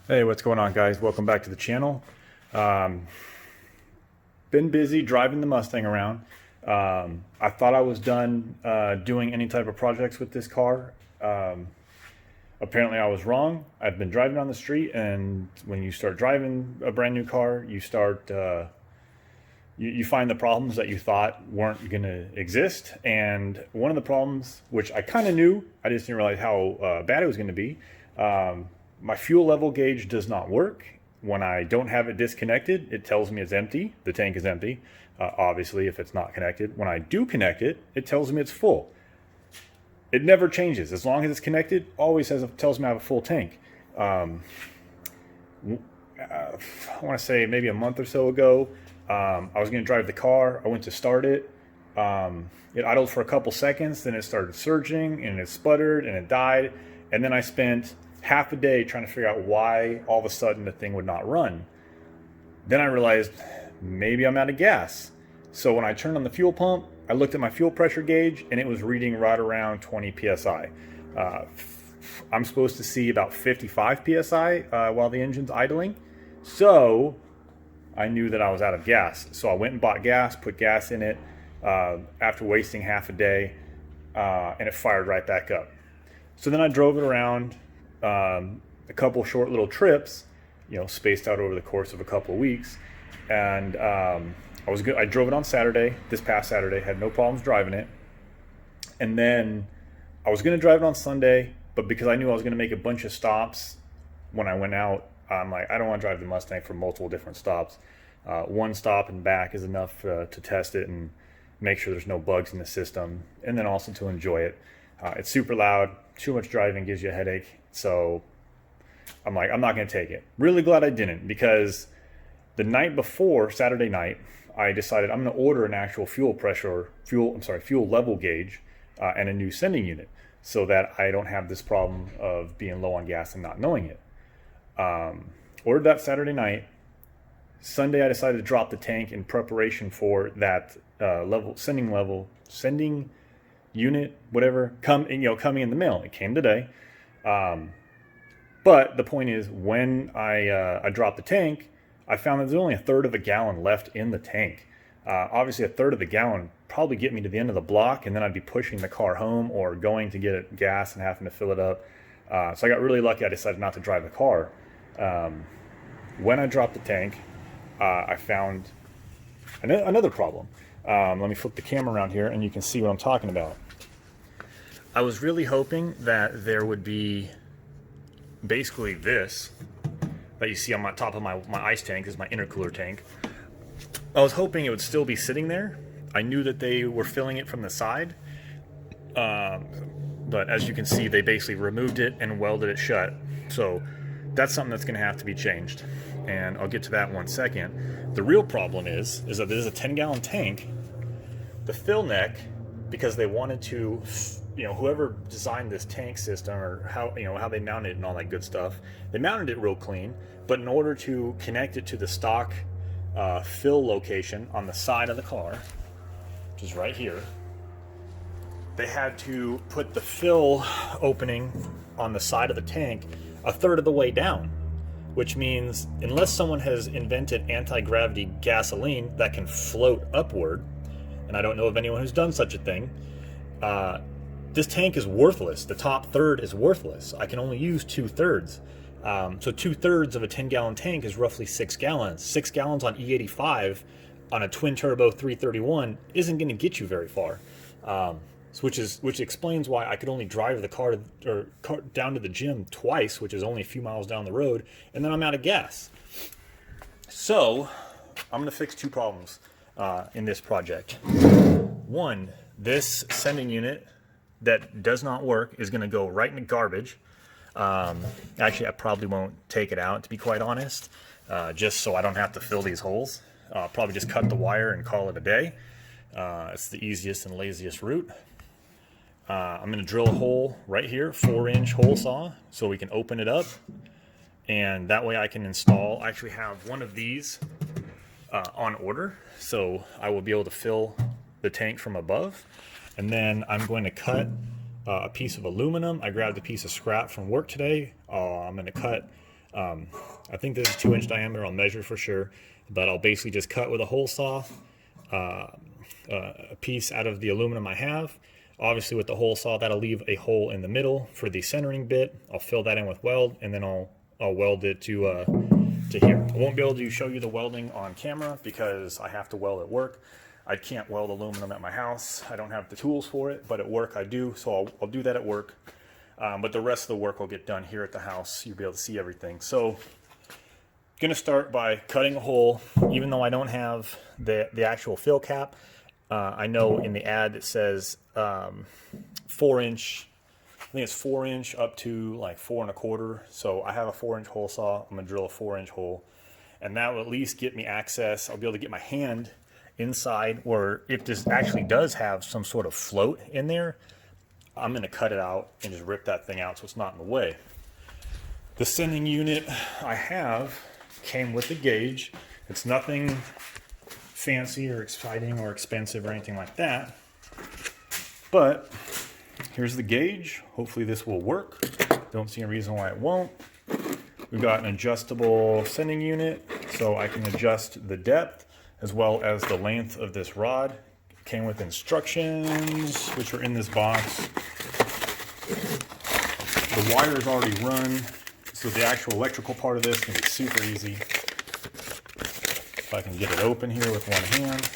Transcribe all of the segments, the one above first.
Hey, what's going on, guys? Welcome back to the channel. Um, Been busy driving the Mustang around. I thought I was done doing any type of projects with this car. Apparently I was wrong. I've been driving on the street, and when you start driving a brand new car, you find the problems that you thought weren't going to exist. And one of the problems, which I kind of knew, I just didn't realize how bad it was going to be. My fuel level gauge does not work. When I don't have it disconnected, it tells me it's empty. The tank is empty, obviously, if it's not connected. When I do connect it, it tells me it's full. It never changes. As long as it's connected, always tells me I have a full tank. I want to say maybe a month or so ago, I was going to drive the car. I went to start it. It idled for a couple seconds, then it started surging, and it sputtered, and it died. And then I spent half a day trying to figure out why all of a sudden the thing would not run. Then I realized maybe I'm out of gas. So when I turned on the fuel pump, I looked at my fuel pressure gauge, and it was reading right around 20 psi. I'm supposed to see about 55 psi while the engine's idling. So I knew that I was out of gas. So I went and bought gas, put gas in it after wasting half a day, and it fired right back up. So then I drove it around a couple short little trips, spaced out over the course of a couple of weeks. And I was good. I drove it on Saturday, this past Saturday, had no problems driving it. And then I was going to drive it on Sunday, but because I knew I was going to make a bunch of stops when I went out, I'm like, I don't want to drive the Mustang for multiple different stops. One stop and back is enough to test it and make sure there's no bugs in the system, and then also to enjoy it. It's super loud. Too much driving gives you a headache. So I'm like, I'm not going to take it. Really glad I didn't, because the night before, Saturday night, I decided I'm going to order an actual fuel level gauge and a new sending unit, so that I don't have this problem of being low on gas and not knowing it. Ordered that Saturday night. Sunday, I decided to drop the tank in preparation for that sending unit, whatever, coming in the mail. It came today. But the point is, when I dropped the tank, I found that there's only a third of a gallon left in the tank. Obviously, a third of the gallon probably get me to the end of the block, and then I'd be pushing the car home or going to get gas and having to fill it up. So I got really lucky. I decided not to drive the car. When I dropped the tank, I found another problem. Let me flip the camera around here, and you can see what I'm talking about. I was really hoping that there would be basically this that you see on my top of my ice tank. This is my intercooler tank. I was hoping it would still be sitting there. I knew that they were filling it from the side, but as you can see, they basically removed it and welded it shut. So that's something that's going to have to be changed, and I'll get to that in 1 second. The real problem is that this is a 10-gallon tank. The fill neck, because they wanted to, whoever designed this tank system, or how they mounted it and all that good stuff, they mounted it real clean. But in order to connect it to the stock fill location on the side of the car, which is right here, they had to put the fill opening on the side of the tank a third of the way down, which means unless someone has invented anti-gravity gasoline that can float upward, and I don't know of anyone who's done such a thing, this tank is worthless. The top third is worthless. I can only use 2/3. So 2/3 of a 10-gallon tank is roughly 6 gallons. 6 gallons on E85 on a twin turbo 331 isn't going to get you very far. Which explains why I could only drive the car down to the gym twice, which is only a few miles down the road, and then I'm out of gas. So I'm going to fix two problems in this project. One, this sending unit that does not work is going to go right in the garbage. Actually, I probably won't take it out, to be quite honest, just so I don't have to fill these holes. I'll probably just cut the wire and call it a day. It's the easiest and laziest route. I'm going to drill a hole right here, 4-inch hole saw, so we can open it up, and that way I can install. I actually have one of these on order, so I will be able to fill the tank from above. And then I'm going to cut a piece of aluminum. I grabbed a piece of scrap from work today. I'm going to cut I think this is 2-inch diameter. I'll measure for sure, but I'll basically just cut with a hole saw a piece out of the aluminum I have. Obviously with the hole saw, that'll leave a hole in the middle for the centering bit. I'll fill that in with weld, and then I'll weld it to here. I won't be able to show you the welding on camera because I have to weld at work. I can't weld aluminum at my house. I don't have the tools for it, but at work I do, so I'll do that at work. But the rest of the work will get done here at the house. You'll be able to see everything. So I'm gonna start by cutting a hole. Even though I don't have the actual fill cap, I know in the ad it says 4-inch. I think it's 4-inch up to like 4 1/4. So I have a 4-inch hole saw. I'm gonna drill a 4-inch hole, and that will at least get me access. I'll be able to get my hand inside, or if this actually does have some sort of float in there, I'm gonna cut it out and just rip that thing out so it's not in the way. The sending unit I have came with the gauge. It's nothing fancy or exciting or expensive or anything like that, but here's the gauge. Hopefully this will work. Don't see a reason why it won't. We've got an adjustable sending unit, so I can adjust the depth as well as the length of this rod. It came with instructions, which are in this box. The wire is already run, so the actual electrical part of this can be super easy. If I can get it open here with one hand.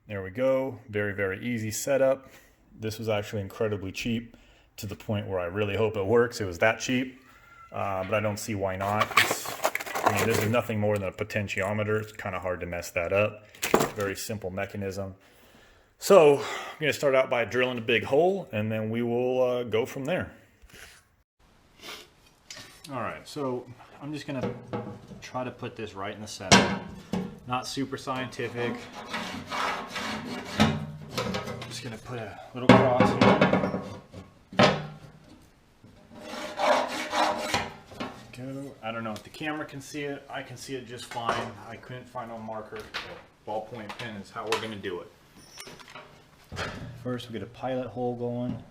There we go. Very, very easy setup. This was actually incredibly cheap, to the point where I really hope it works. It was that cheap, but I don't see why not. I mean, this is nothing more than a potentiometer. It's kind of hard to mess that up. Very simple mechanism. So I'm going to start out by drilling a big hole, and then we will go from there. All right, so I'm just going to try to put this right in the center. Not super scientific. Just going to put a little cross here. Go. I don't know if the camera can see it. I can see it just fine. I couldn't find a marker. A ballpoint pen is how we're going to do it. First, we get a pilot hole going.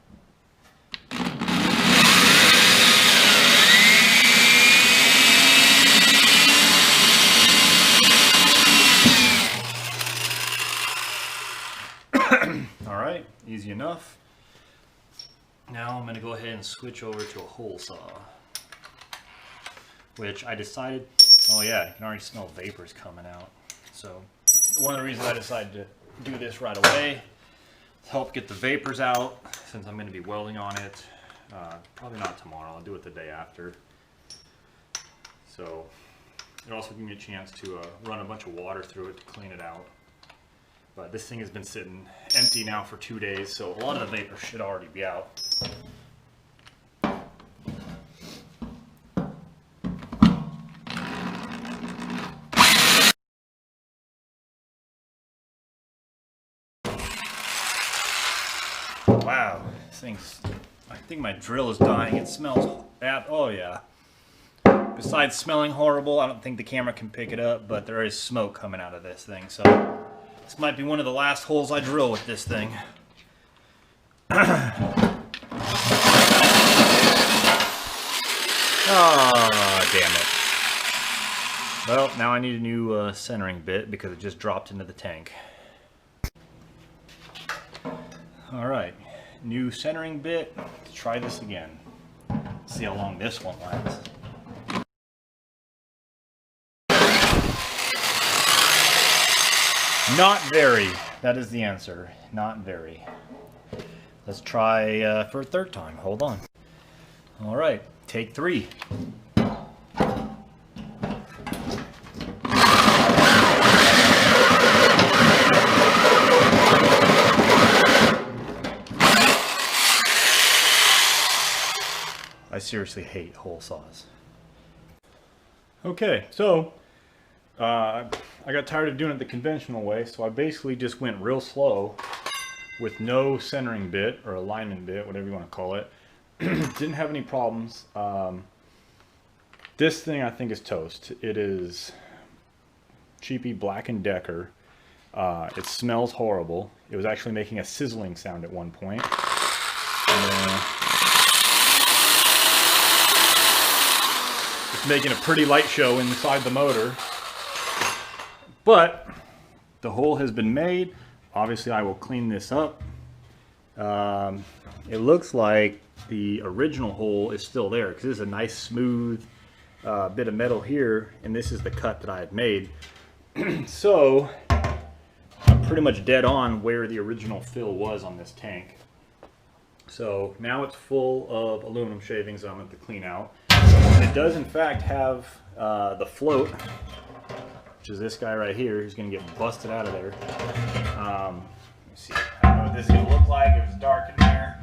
All right, easy enough. Now I'm going to go ahead and switch over to a hole saw, which I decided, oh yeah, you can already smell vapors coming out. So one of the reasons I decided to do this right away, to help get the vapors out, since I'm going to be welding on it. Probably not tomorrow, I'll do it the day after. So it also gives me a chance to run a bunch of water through it to clean it out. But this thing has been sitting empty now for 2 days, so a lot of the vapor should already be out. Wow, this thing's, I think my drill is dying. It smells, oh yeah. Besides smelling horrible, I don't think the camera can pick it up, but there is smoke coming out of this thing, so this might be one of the last holes I drill with this thing. Ah, damn it. Well, now I need a new centering bit because it just dropped into the tank. Alright, new centering bit. Let's try this again. See how long this one lasts. Not very. That is the answer. Not very. Let's try for a third time. Hold on. Alright, take 3. I seriously hate hole saws. Okay, so I got tired of doing it the conventional way, so I basically just went real slow with no centering bit or alignment bit, whatever you want to call it. Didn't have any problems. This thing I think is toast. It is cheapy Black & Decker. It smells horrible. It was actually making a sizzling sound at one point. making a pretty light show inside the motor. But the hole has been made. Obviously, I will clean this up. It looks like the original hole is still there because this is a nice smooth bit of metal here, and this is the cut that I had made. So I'm pretty much dead on where the original fill was on this tank. So now it's full of aluminum shavings that I'm going to clean out. It does in fact have the float, which is this guy right here, who's going to get busted out of there. Let me see. I don't know what this is going to look like. It was dark in there,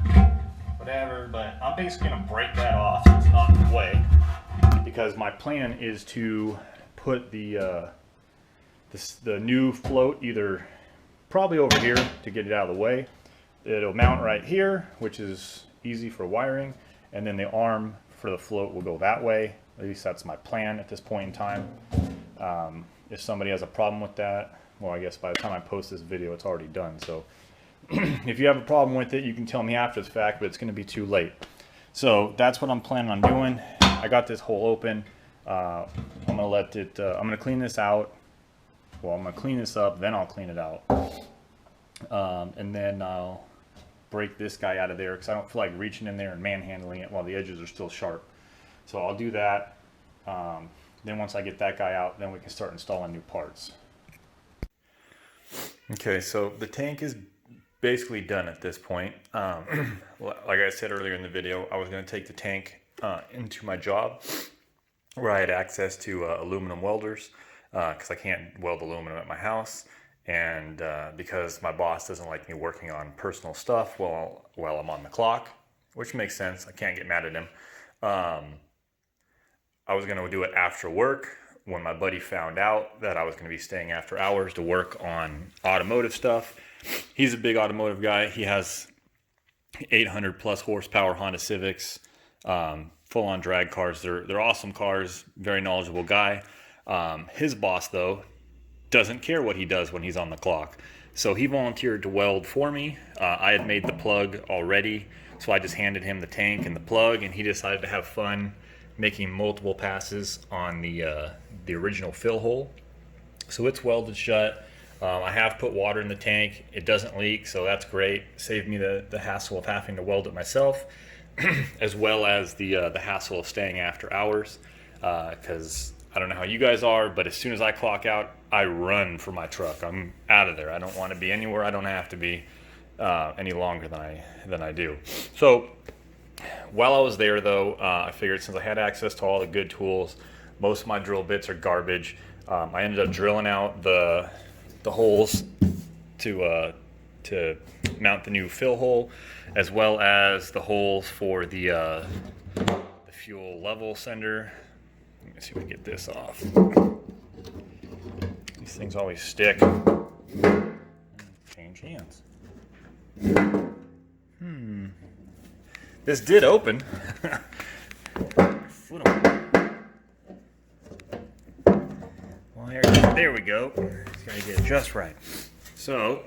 whatever, but I'm basically going to break that off so it's not in the way, because my plan is to put the new float either probably over here to get it out of the way. It'll mount right here, which is easy for wiring, and then the arm for the float will go that way. At least that's my plan at this point in time. If somebody has a problem with that, well, I guess by the time I post this video, it's already done. So if you have a problem with it, you can tell me after the fact, but it's going to be too late. So that's what I'm planning on doing. I got this hole open. I'm going to let it, I'm going to clean this out. Well, I'm going to clean this up, then I'll clean it out. And then I'll break this guy out of there because I don't feel like reaching in there and manhandling it while the edges are still sharp. So I'll do that. Then once I get that guy out, then we can start installing new parts. Okay, so the tank is basically done at this point. Like I said earlier in the video, I was going to take the tank into my job where I had access to aluminum welders because I can't weld aluminum at my house. And because my boss doesn't like me working on personal stuff while I'm on the clock, which makes sense. I can't get mad at him. I was going to do it after work when my buddy found out that I was going to be staying after hours to work on automotive stuff. He's a big automotive guy. He has 800 plus horsepower Honda Civics, full-on drag cars. They're awesome cars, very knowledgeable guy. His boss, though, doesn't care what he does when he's on the clock. So he volunteered to weld for me. I had made the plug already, so I just handed him the tank and the plug, and he decided to have fun making multiple passes on the original fill hole. So it's welded shut. I have put water in the tank. It doesn't leak, so that's great. Saved me the hassle of having to weld it myself, as well as the hassle of staying after hours, because I don't know how you guys are, but as soon as I clock out, I run for my truck. I'm out of there. I don't want to be anywhere I don't have to be any longer than I do. So while I was there, though, I figured since I had access to all the good tools, most of my drill bits are garbage. I ended up drilling out the holes to mount the new fill hole, as well as the holes for the fuel level sender. Let me see if we can get this off. These things always stick. Change hands. This did open. Well, there we go. Just gotta get it just right. So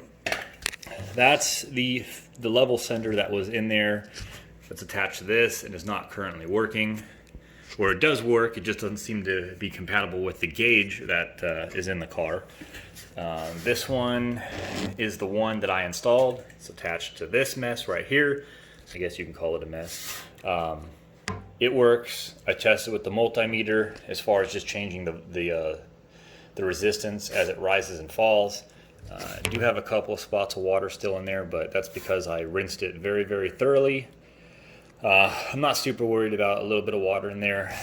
that's the level sender that was in there that's attached to this and is not currently working. Where it does work, it just doesn't seem to be compatible with the gauge that is in the car. This one is the one that I installed. It's attached to this mess right here. I guess you can call it a mess. It works. I tested with the multimeter as far as just changing the resistance as it rises and falls. I do have a couple of spots of water still in there, but that's because I rinsed it very, very thoroughly. I'm not super worried about a little bit of water in there.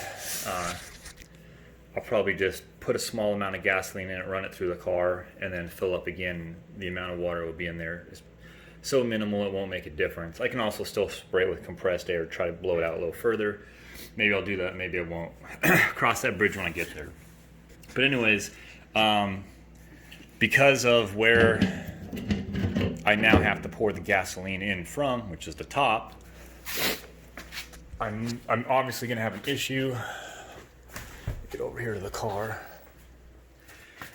I'll probably just put a small amount of gasoline in it, run it through the car, and then fill up again. The amount of water will be in there is so minimal it won't make a difference. I can also still spray it with compressed air, try to blow it out a little further. Maybe I'll do that, maybe I won't. Cross that bridge when I get there. But anyways, because of where I now have to pour the gasoline in from, which is the top, I'm obviously going to have an issue. Get over here to the car.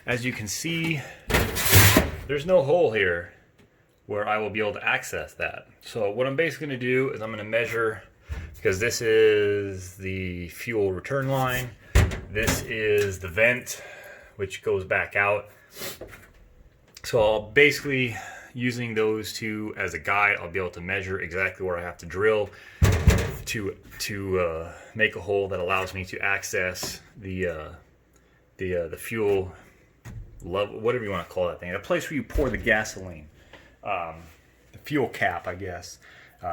As you can see, there's no hole here where I will be able to access that. So what I'm basically going to do is I'm going to measure, because this is the fuel return line. This is the vent, which goes back out. So I'll basically, using those two as a guide, I'll be able to measure exactly where I have to drill to make a hole that allows me to access the fuel level, whatever you want to call that thing, the place where you pour the gasoline, the fuel cap, I guess,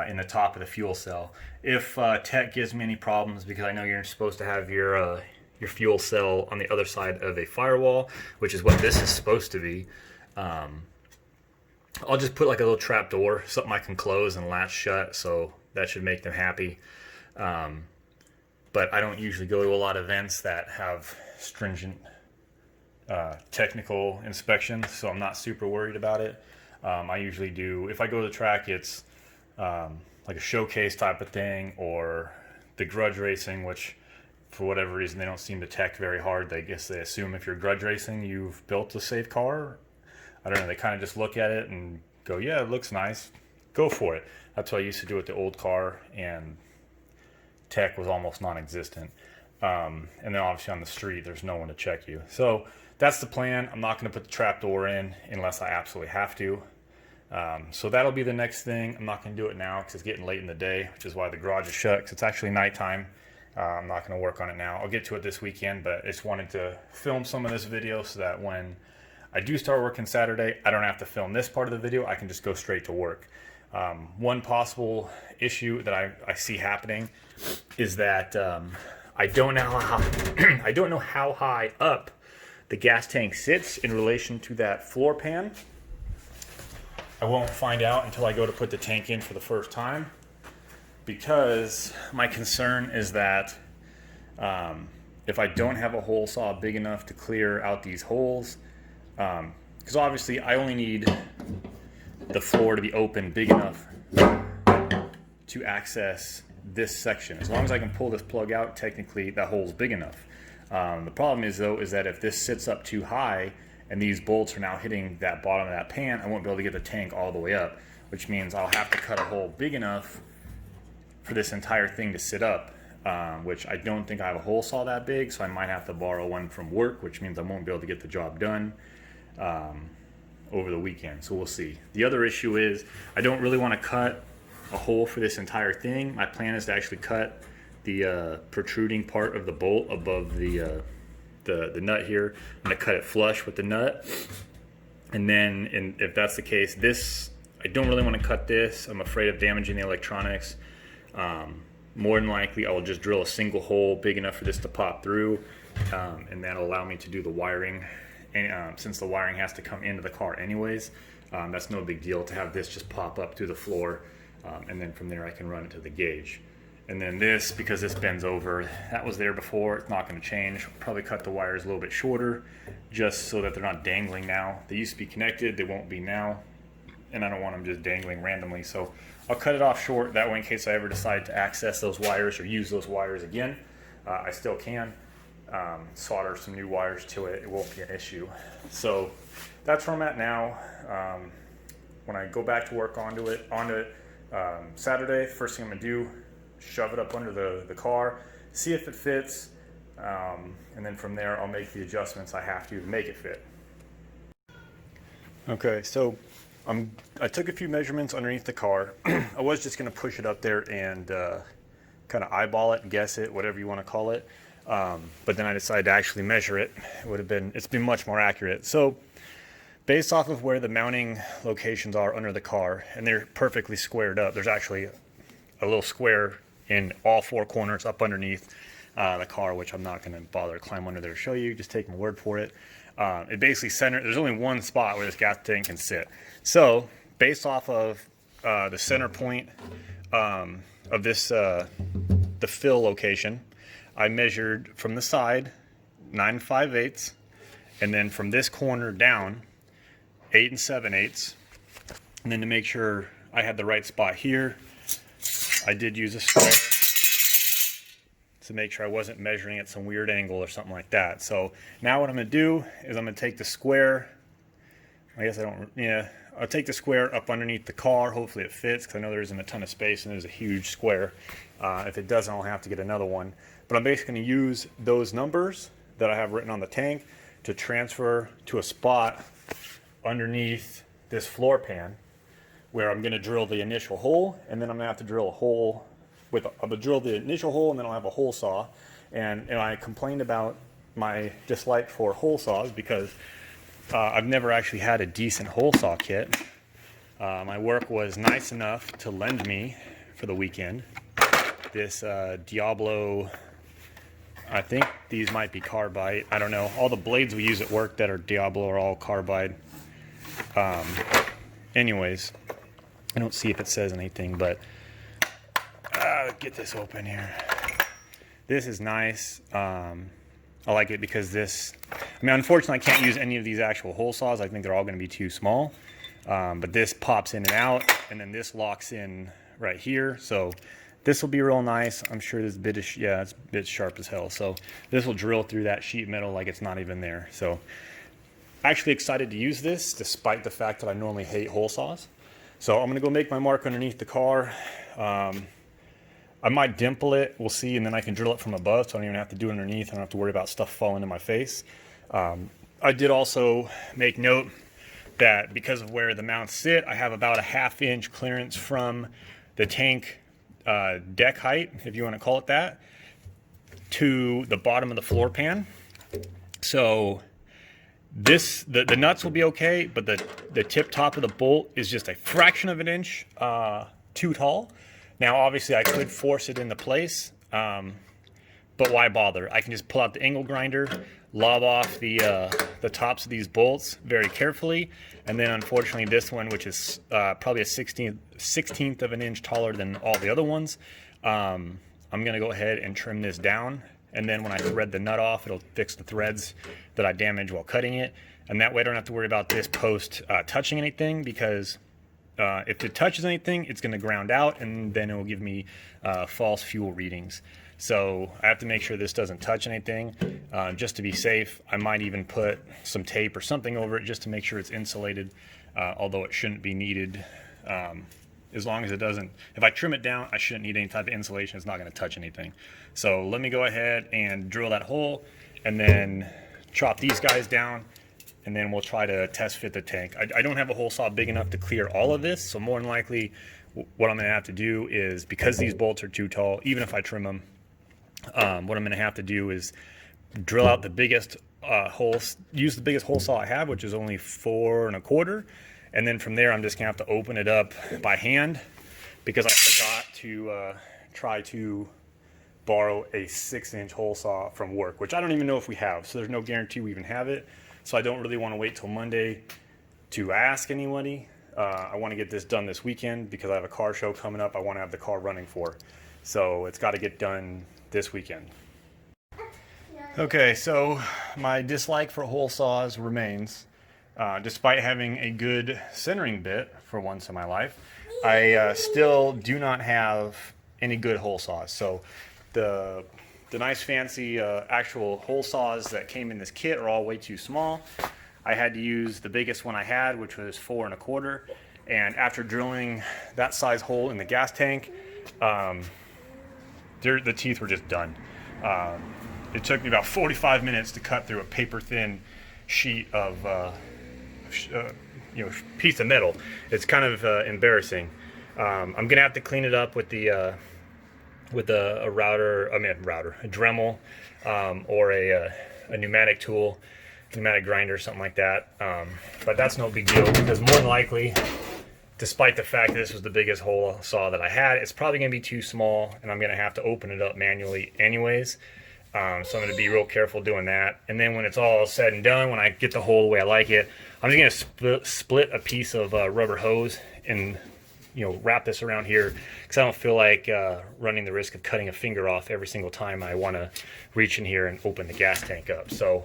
in the top of the fuel cell. If tech gives me any problems, because I know you're supposed to have your fuel cell on the other side of a firewall, which is what this is supposed to be. I'll just put like a little trap door, something I can close and latch shut, so that should make them happy. But I don't usually go to a lot of vents that have stringent technical inspections, so I'm not super worried about it. I usually do, if I go to the track, it's like a showcase type of thing, or the grudge racing, which for whatever reason they don't seem to tech very hard. I guess they assume if you're grudge racing you've built a safe car. I don't know, they kind of just look at it and go, yeah, it looks nice, go for it. That's what I used to do with the old car, and tech was almost non-existent. And then obviously on the street there's no one to check you. So that's the plan. I'm not going to put the trap door in unless I absolutely have to. So that'll be the next thing. I'm not going to do it now because it's getting late in the day, which is why the garage is shut, because it's actually nighttime. I'm not going to work on it now. I'll get to it this weekend, but I just wanted to film some of this video so that when I do start working Saturday, I don't have to film this part of the video. I can just go straight to work. One possible issue that I see happening is that I don't know how I don't know how high up the gas tank sits in relation to that floor pan. I won't find out until I go to put the tank in for the first time, because my concern is that if I don't have a hole saw big enough to clear out these holes, because obviously I only need the floor to be open big enough to access this section. As long as I can pull this plug out, technically that hole's big enough. The problem is though, is that if this sits up too high and these bolts are now hitting that bottom of that pan, I won't be able to get the tank all the way up, which means I'll have to cut a hole big enough for this entire thing to sit up, which I don't think I have a hole saw that big, so I might have to borrow one from work, which means I won't be able to get the job done over the weekend. So we'll see. The other issue is I don't really want to cut a hole for this entire thing. My plan is to actually cut the protruding part of the bolt above the nut here. I'm going to cut it flush with the nut, and then if that's the case, this, I don't really want to cut this. I'm afraid of damaging the electronics. More than likely I will just drill a single hole big enough for this to pop through, and that'll allow me to do the wiring. And since the wiring has to come into the car anyways, that's no big deal to have this just pop up through the floor, and then from there I can run it to the gauge. And then this, because this bends over, that was there before, it's not going to change. I'll probably cut the wires a little bit shorter just so that they're not dangling now. They used to be connected, they won't be now, and I don't want them just dangling randomly. So I'll cut it off short, that way in case I ever decide to access those wires or use those wires again, I still can. Solder some new wires to it, it won't be an issue. So that's where I'm at now. When I go back to work onto it Saturday, first thing I'm going to do, shove it up under the car, see if it fits, and then from there I'll make the adjustments I have to make it fit. Okay, so I took a few measurements underneath the car. I was just going to push it up there and kind of eyeball it, guess it, whatever you want to call it. But then I decided to actually measure it. It's been much more accurate. So based off of where the mounting locations are under the car, and they're perfectly squared up, there's actually a little square in all four corners up underneath the car, which I'm not going to bother to climb under there to show you, just take my word for it. It basically there's only one spot where this gas tank can sit. So based off of the center point of this, the fill location, I measured from the side 9 5/8, and then from this corner down 8 7/8, and then to make sure I had the right spot here, I did use a square to make sure I wasn't measuring at some weird angle or something like that. So now what I'm going to do is I'm going to take the square I guess I don't, yeah. I'll take the square up underneath the car. Hopefully it fits, because I know there isn't a ton of space and there's a huge square. If it doesn't, I'll have to get another one. But I'm basically going to use those numbers that I have written on the tank to transfer to a spot underneath this floor pan, where I'm going to drill the initial hole, and then I'm going to have to drill a hole I'm going to drill the initial hole, and then I'll have a hole saw. And I complained about my dislike for hole saws because I've never actually had a decent hole saw kit. My work was nice enough to lend me for the weekend this Diablo, I think these might be carbide, I don't know. All the blades we use at work that are Diablo are all carbide. Anyways, I don't see if it says anything, but get this open here. This is nice. I like it because this, I mean, unfortunately I can't use any of these actual hole saws. I think they're all going to be too small. But this pops in and out, and then this locks in right here. So this will be real nice. I'm sure this bit is, yeah, it's a bit sharp as hell. So this will drill through that sheet metal like it's not even there. So actually excited to use this, despite the fact that I normally hate hole saws. So I'm going to go make my mark underneath the car. I might dimple it, we'll see, and then I can drill it from above, so I don't even have to do it underneath. I don't have to worry about stuff falling in my face. I did also make note that because of where the mounts sit, I have about a 1/2 inch clearance from the tank deck height, if you want to call it that, to the bottom of the floor pan. So this, the nuts will be okay, but the tip top of the bolt is just a fraction of an inch too tall. Now, obviously, I could force it into place, but why bother? I can just pull out the angle grinder, lob off the tops of these bolts very carefully, and then, unfortunately, this one, which is probably a 16th of an inch taller than all the other ones, I'm going to go ahead and trim this down, and then when I thread the nut off, it'll fix the threads that I damaged while cutting it, and that way I don't have to worry about this post touching anything, because if it touches anything, it's going to ground out, and then it will give me false fuel readings. So I have to make sure this doesn't touch anything. Just to be safe, I might even put some tape or something over it just to make sure it's insulated, although it shouldn't be needed. As long as it doesn't, if I trim it down, I shouldn't need any type of insulation. It's not going to touch anything. So let me go ahead and drill that hole, and then chop these guys down, and then we'll try to test fit the tank. I don't have a hole saw big enough to clear all of this, so more than likely what I'm going to have to do is, because these bolts are too tall, even if I trim them, what I'm going to have to do is drill out the biggest holes, use the biggest hole saw I have, which is only 4 1/4, and then from there I'm just going to have to open it up by hand, because I forgot to try to borrow a 6-inch hole saw from work, which I don't even know if we have, so there's no guarantee we even have it. So I don't really want to wait till Monday to ask anybody. I want to get this done this weekend because I have a car show coming up I want to have the car running for. So it's got to get done this weekend. Okay, so my dislike for hole saws remains. Despite having a good centering bit for once in my life, I still do not have any good hole saws. So the nice fancy actual hole saws that came in this kit are all way too small. I had to use the biggest one I had, which was 4 1/4, and after drilling that size hole in the gas tank, the teeth were just done. It took me about 45 minutes to cut through a paper thin sheet of piece of metal. It's kind of embarrassing. I'm gonna have to clean it up with a Dremel, or a pneumatic tool, pneumatic grinder, something like that. But that's no big deal, because more than likely, despite the fact that this was the biggest hole saw that I had, it's probably going to be too small, and I'm going to have to open it up manually anyways. So I'm going to be real careful doing that. And then when it's all said and done, when I get the hole the way I like it, I'm just going to split a piece of rubber hose and wrap this around here, because I don't feel like running the risk of cutting a finger off every single time I want to reach in here and open the gas tank up. So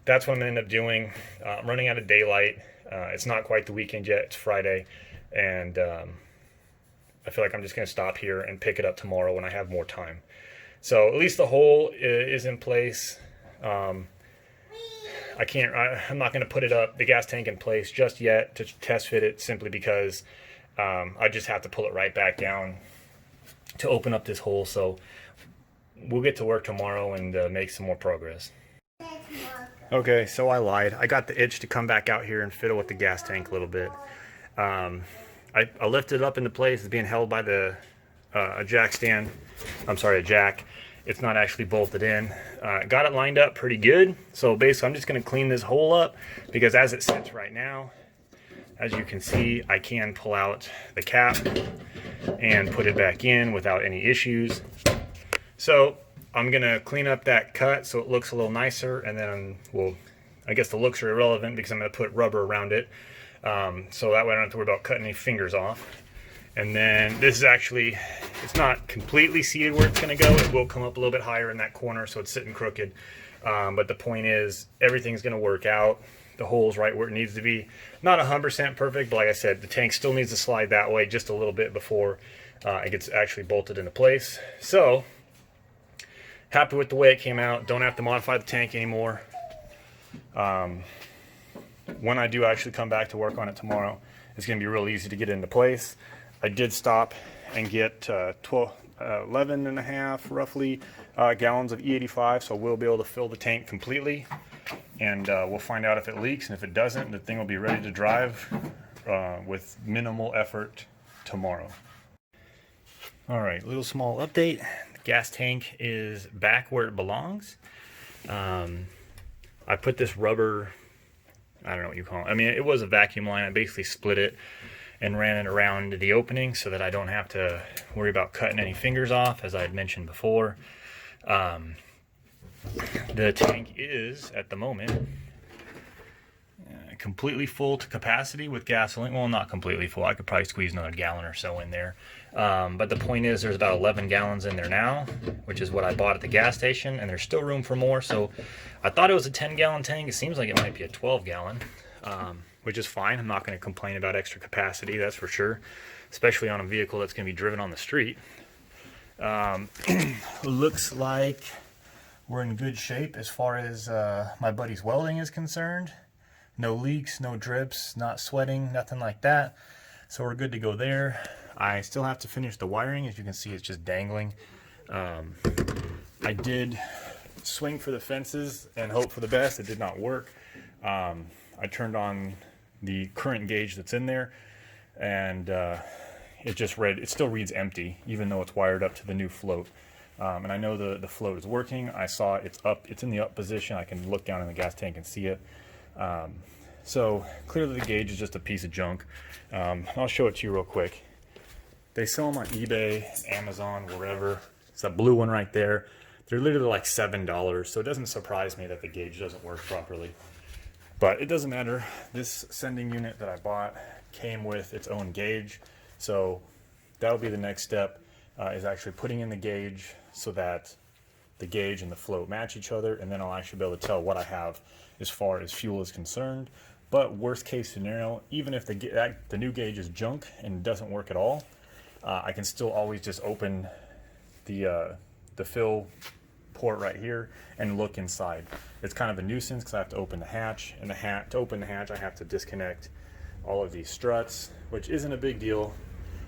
that's what I'm going to end up doing. I'm running out of daylight. It's not quite the weekend yet. It's Friday, and I feel like I'm just going to stop here and pick it up tomorrow when I have more time. So at least the hole is in place. I'm not going to put the gas tank in place just yet to test fit it, simply because I just have to pull it right back down to open up this hole. So we'll get to work tomorrow and make some more progress. Okay, so I lied. I got the itch to come back out here and fiddle with the gas tank a little bit. I lifted it up into place. It's being held by a jack stand. I'm sorry, a jack. It's not actually bolted in. Got it lined up pretty good. So basically I'm just going to clean this hole up, because as it sits right now, as you can see, I can pull out the cap and put it back in without any issues. So I'm going to clean up that cut so it looks a little nicer, and then I guess the looks are irrelevant because I'm going to put rubber around it. So that way I don't have to worry about cutting any fingers off. And then this is actually, it's not completely seated where it's going to go. It will come up a little bit higher in that corner, so it's sitting crooked. But the point is, everything's going to work out. The hole's right where it needs to be. Not 100% perfect, but like I said, the tank still needs to slide that way just a little bit before it gets actually bolted into place. So, happy with the way it came out. Don't have to modify the tank anymore. When I do actually come back to work on it tomorrow, it's going to be real easy to get into place. I did stop and get 11 and a half roughly gallons of E85, so we'll be able to fill the tank completely, and we'll find out if it leaks, and if it doesn't, the thing will be ready to drive with minimal effort tomorrow. Alright, little small update. The gas tank is back where it belongs. I put this rubber, I don't know what you call it. I mean, it was a vacuum line. I basically split it and ran it around the opening so that I don't have to worry about cutting any fingers off, as I had mentioned before. The tank is, at the moment, completely full to capacity with gasoline. Well, not completely full. I could probably squeeze another gallon or so in there. But the point is, there's about 11 gallons in there now, which is what I bought at the gas station, and there's still room for more. So I thought it was a 10-gallon tank. It seems like it might be a 12-gallon, which is fine. I'm not going to complain about extra capacity, that's for sure, especially on a vehicle that's going to be driven on the street. Looks like we're in good shape as far as my buddy's welding is concerned. No leaks, no drips, not sweating, nothing like that. So we're good to go there. I still have to finish the wiring. As you can see, it's just dangling. I did swing for the fences and hope for the best. It did not work. I turned on the current gauge that's in there, and it still reads empty, even though it's wired up to the new float. And I know the float is working. I saw it's up. It's in the up position. I can look down in the gas tank and see it. So clearly the gauge is just a piece of junk. I'll show it to you real quick. They sell them on eBay, Amazon, wherever. It's that blue one right there. They're literally like $7, so it doesn't surprise me that the gauge doesn't work properly. But it doesn't matter. This sending unit that I bought came with its own gauge, so that'll be the next step, is actually putting in the gauge so that the gauge and the float match each other, and then I'll actually be able to tell what I have as far as fuel is concerned. But worst case scenario, even if the new gauge is junk and doesn't work at all, I can still always just open the fill port right here and look inside. It's kind of a nuisance because I have to open the hatch, and to open the hatch I have to disconnect all of these struts, which isn't a big deal.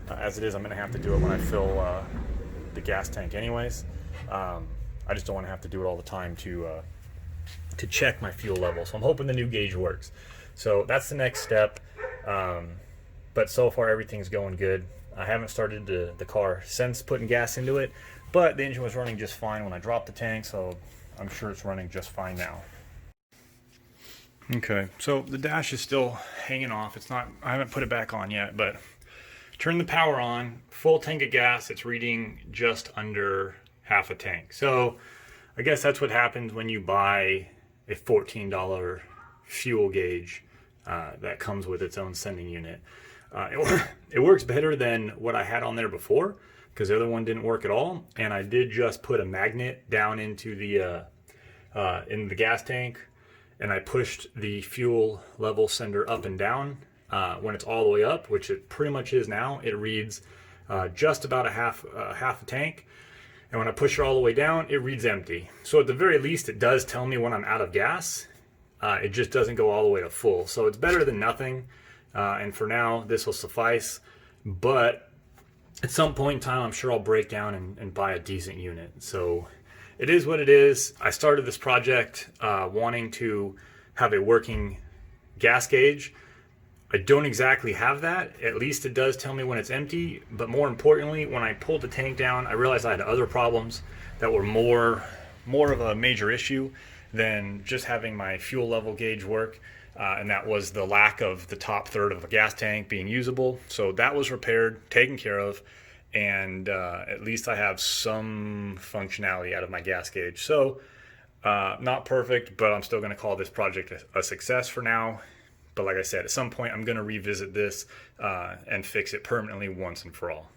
As it is, I'm going to have to do it when I fill the gas tank anyways. I just don't want to have to do it all the time to check my fuel level. So I'm hoping the new gauge works. So that's the next step. But so far everything's going good. I haven't started the car since putting gas into it, but the engine was running just fine when I dropped the tank, so I'm sure it's running just fine now. Okay, so the dash is still hanging off. I haven't put it back on yet, but turn the power on, full tank of gas, it's reading just under half a tank. So I guess that's what happens when you buy a $14 fuel gauge that comes with its own sending unit. It works better than what I had on there before, because the other one didn't work at all, and I did just put a magnet down into the in the gas tank, and I pushed the fuel level sender up and down. When it's all the way up, which it pretty much is now, it reads just about half a tank, and when I push it all the way down, it reads empty. So at the very least, it does tell me when I'm out of gas. it just doesn't go all the way to full. So it's better than nothing. And for now, this will suffice. But at some point in time, I'm sure I'll break down and buy a decent unit. So it is what it is. I started this project wanting to have a working gas gauge. I don't exactly have that. At least it does tell me when it's empty. But more importantly, when I pulled the tank down, I realized I had other problems that were more of a major issue than just having my fuel level gauge work. And that was the lack of the top third of a gas tank being usable. So that was repaired, taken care of, and at least I have some functionality out of my gas gauge. So not perfect, but I'm still going to call this project a success for now. But like I said, at some point I'm going to revisit this and fix it permanently once and for all.